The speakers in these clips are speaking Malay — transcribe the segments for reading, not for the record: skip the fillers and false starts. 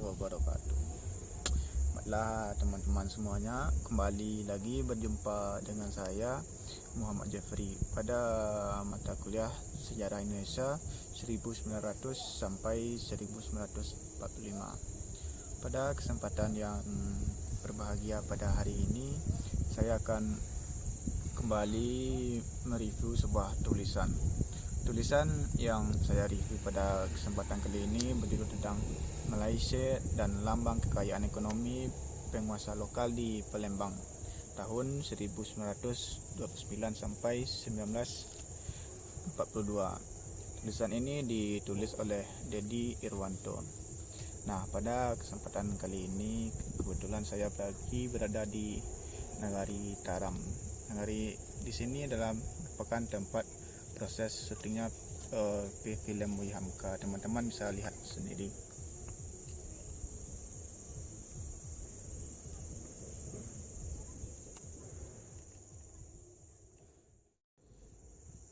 wabarakatuh. Baiklah teman-teman semuanya, kembali lagi berjumpa dengan saya Muhammad Jeffrey pada mata kuliah Sejarah Indonesia 1900 sampai 1945. Pada kesempatan yang berbahagia pada hari ini, saya akan kembali mereview sebuah tulisan yang saya review pada kesempatan kali ini berjudul tentang Malaysia dan lambang kekayaan ekonomi penguasa lokal di Palembang tahun 1929 sampai 1942. Tulisan ini ditulis oleh Dedi Irwanto. Nah, pada kesempatan kali ini kebetulan saya lagi berada di Nagari Taram. Nagari di sini adalah merupakan tempat proses syutingnya film Wui Hamka. Teman-teman bisa lihat sendiri.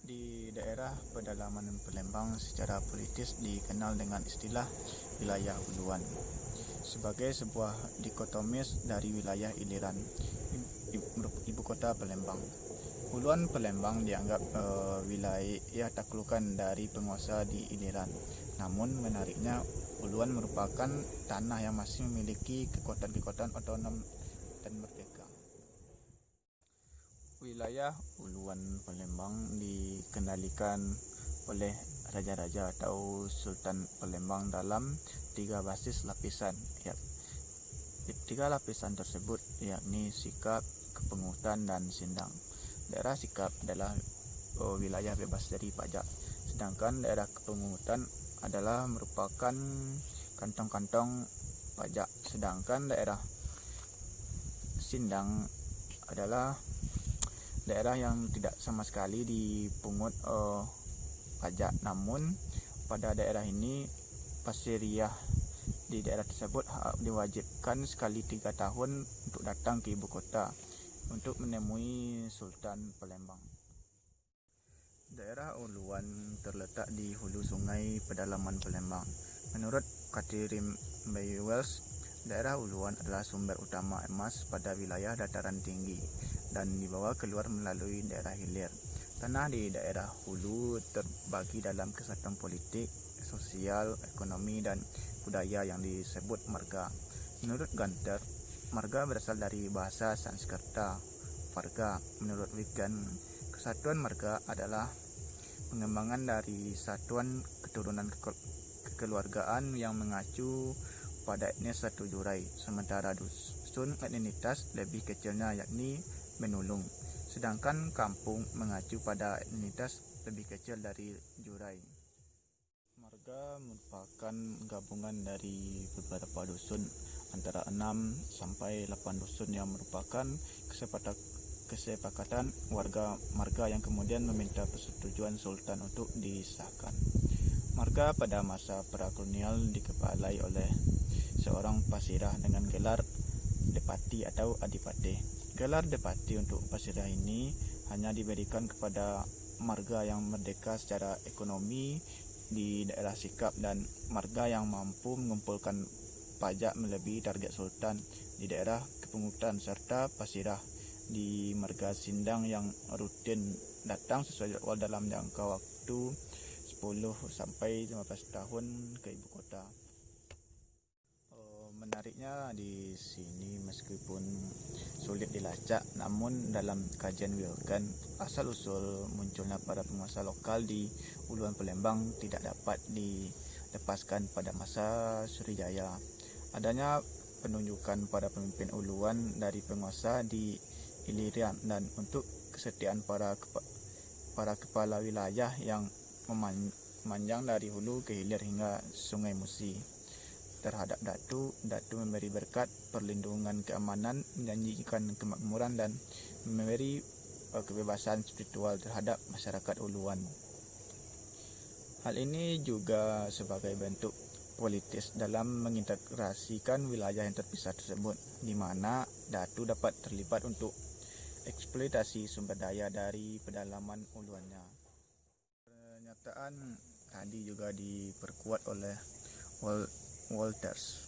Di daerah pedalaman Palembang secara politis dikenal dengan istilah wilayah uluan sebagai sebuah dikotomis dari wilayah iliran ibu kota Palembang. Uluan Palembang dianggap wilayah taklukan dari penguasa di iliran. Namun menariknya, uluan merupakan tanah yang masih memiliki kekuatan otonom dan merdeka. Wilayah uluan Palembang dikendalikan oleh raja-raja atau Sultan Palembang dalam 3 basis lapisan. Tiga lapisan tersebut yakni Sikap, Kepungutan, dan Sindang. Daerah Sikap adalah wilayah bebas dari pajak, sedangkan daerah Kepungutan adalah merupakan kantong-kantong pajak, sedangkan daerah Sindang adalah daerah yang tidak sama sekali dipungut pajak. Namun pada daerah ini pasiriah di daerah tersebut diwajibkan sekali 3 tahun untuk datang ke ibu kota untuk menemui Sultan Palembang. Daerah Uluan terletak di hulu sungai pedalaman Palembang. Menurut Catherine Baywells, daerah Uluan adalah sumber utama emas pada wilayah dataran tinggi dan dibawa keluar melalui daerah hilir. Tanah di daerah hulu terbagi dalam kesatuan politik, sosial, ekonomi, dan budaya yang disebut marga. Menurut Gunter, marga berasal dari bahasa Sanskerta, varga. Menurut Wigan, kesatuan marga adalah pengembangan dari satuan keturunan kekeluargaan yang mengacu pada etnis satu jurai, sementara dusun etnisitas lebih kecilnya yakni menulung, sedangkan kampung mengacu pada etnisitas lebih kecil dari jurai. Marga merupakan gabungan dari beberapa dusun, antara 6 sampai 8 dusun yang merupakan kesepakatan warga marga yang kemudian meminta persetujuan sultan untuk disahkan. Marga pada masa prakolonial dikepalai oleh seorang pasirah dengan gelar Depati atau Adipati. Gelar Depati untuk pasirah ini hanya diberikan kepada marga yang merdeka secara ekonomi di daerah Sikap dan marga yang mampu mengumpulkan pajak melebihi target sultan di daerah Kepungutan, serta pasirah di marga Sindang yang rutin datang sesuai jadwal dalam jangka waktu 10 sampai 15 tahun ke ibu kota. Menariknya di sini, meskipun sulit dilacak, namun dalam kajian Wilken, asal-usul munculnya para penguasa lokal di Uluan Palembang tidak dapat dilepaskan pada masa Sriwijaya. Adanya penunjukan para pemimpin uluan dari penguasa di Iliran dan untuk kesetiaan para kepala wilayah yang memanjang dari hulu ke hilir hingga Sungai Musi. Terhadap Datu memberi berkat perlindungan keamanan, menjanjikan kemakmuran, dan memberi kebebasan spiritual terhadap masyarakat uluan. Hal ini juga sebagai bentuk politis dalam mengintegrasikan wilayah yang terpisah tersebut, di mana Datu dapat terlibat untuk eksploitasi sumber daya dari pedalaman uluannya. Pernyataan tadi juga diperkuat oleh Walters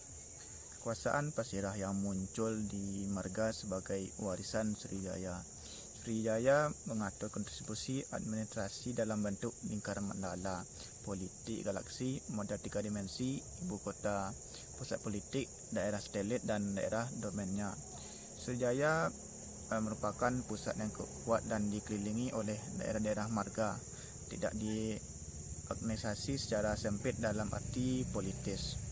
Kekuasaan Pasirah yang muncul di marga sebagai warisan Sriwijaya. Sriwijaya mengatur kontribusi administrasi dalam bentuk lingkaran mandala, politik galaksi, modal 3 dimensi, ibu kota, pusat politik, daerah satelit dan daerah domennya. Sriwijaya merupakan pusat yang kuat dan dikelilingi oleh daerah-daerah marga, tidak diorganisasi secara sempit dalam arti politis.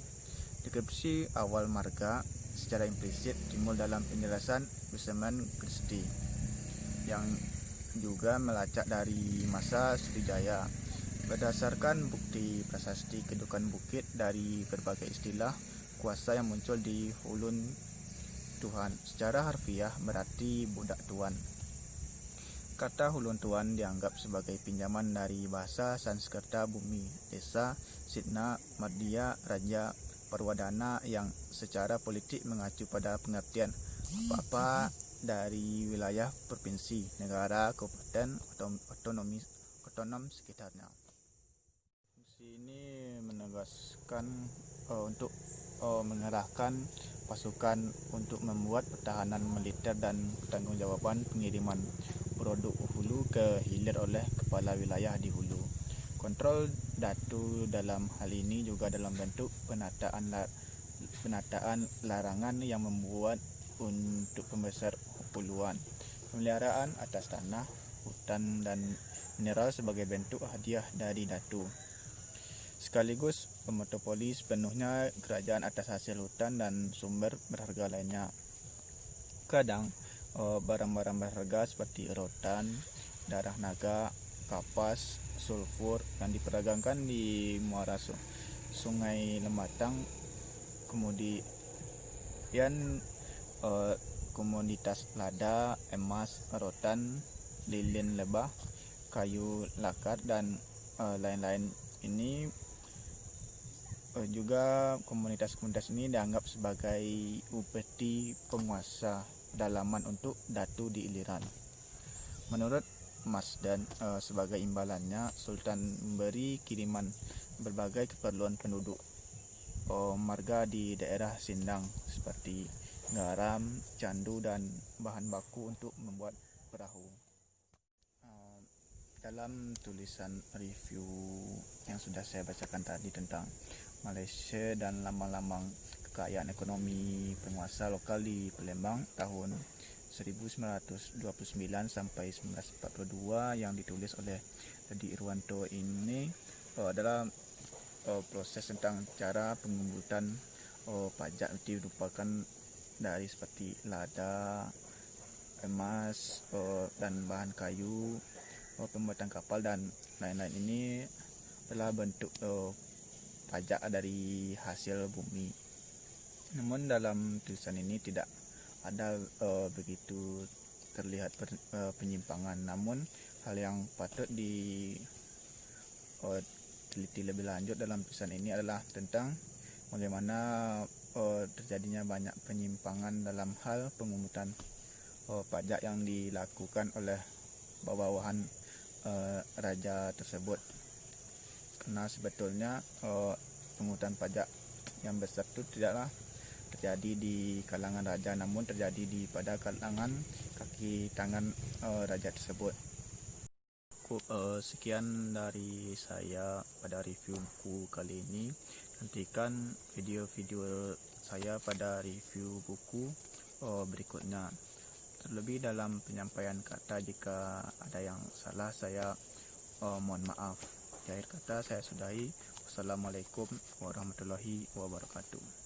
Deskripsi awal marga secara implisit timbul dalam penjelasan Wisman Christie yang juga melacak dari masa Sriwijaya. Berdasarkan bukti prasasti kedudukan bukit dari berbagai istilah kuasa yang muncul di Hulun Tuhan, secara harfiah berarti budak tuan. Kata Hulun Tuan dianggap sebagai pinjaman dari bahasa Sanskerta bumi, desa, Sidna, Madya, Raja, Perwadana yang secara politik mengacu pada pengertian apa-apa dari wilayah provinsi, negara, kabupaten, otonom sekitarnya. Fungsi ini menegaskan untuk mengerahkan pasukan untuk membuat pertahanan militer dan pertanggungjawaban pengiriman produk hulu ke hilir oleh kepala wilayah di hulu. Kontrol datu dalam hal ini juga dalam bentuk penataan larangan yang membuat untuk pembesar puluhan, pemeliharaan atas tanah, hutan dan mineral sebagai bentuk hadiah dari datu. Sekaligus memonopoli sepenuhnya kerajaan atas hasil hutan dan sumber berharga lainnya. Kadang barang-barang berharga seperti rotan, darah naga, kapas, sulfur yang diperdagangkan di muara Sungai Lematang, kemudian komoditas lada, emas, rotan, lilin lebah, kayu lakar dan lain-lain ini juga komunitas ini dianggap sebagai upeti penguasa dalaman untuk datu di iliran. Menurut Masdan, sebagai imbalannya Sultan memberi kiriman berbagai keperluan penduduk marga di daerah Sindang seperti garam, candu dan bahan baku untuk membuat perahu. Dalam tulisan review yang sudah saya bacakan tadi tentang Malaysia dan lambang-lambang kekayaan ekonomi penguasa lokal di Palembang tahun 1929 sampai 1942 yang ditulis oleh Dadi Irwanto ini adalah proses tentang cara pengumpulan pajak itu merupakan dari seperti lada, emas, dan bahan kayu, pembuatan kapal dan lain-lain. Ini adalah bentuk pajak dari hasil bumi. Namun dalam tulisan ini tidak ada begitu terlihat penyimpangan. Namun hal yang patut diteliti lebih lanjut dalam tulisan ini adalah tentang bagaimana terjadinya banyak penyimpangan dalam hal pengumpulkan pajak yang dilakukan oleh bawahan raja tersebut. Karena sebetulnya pengumpulkan pajak yang besar itu tidaklah terjadi di kalangan raja, namun terjadi pada kalangan kaki tangan raja tersebut. Sekian dari saya pada review buku kali ini. Nantikan video-video saya pada review buku berikutnya. Terlebih dalam penyampaian kata, jika ada yang salah saya mohon maaf. Di akhir kata saya sudahi. Wassalamualaikum warahmatullahi wabarakatuh.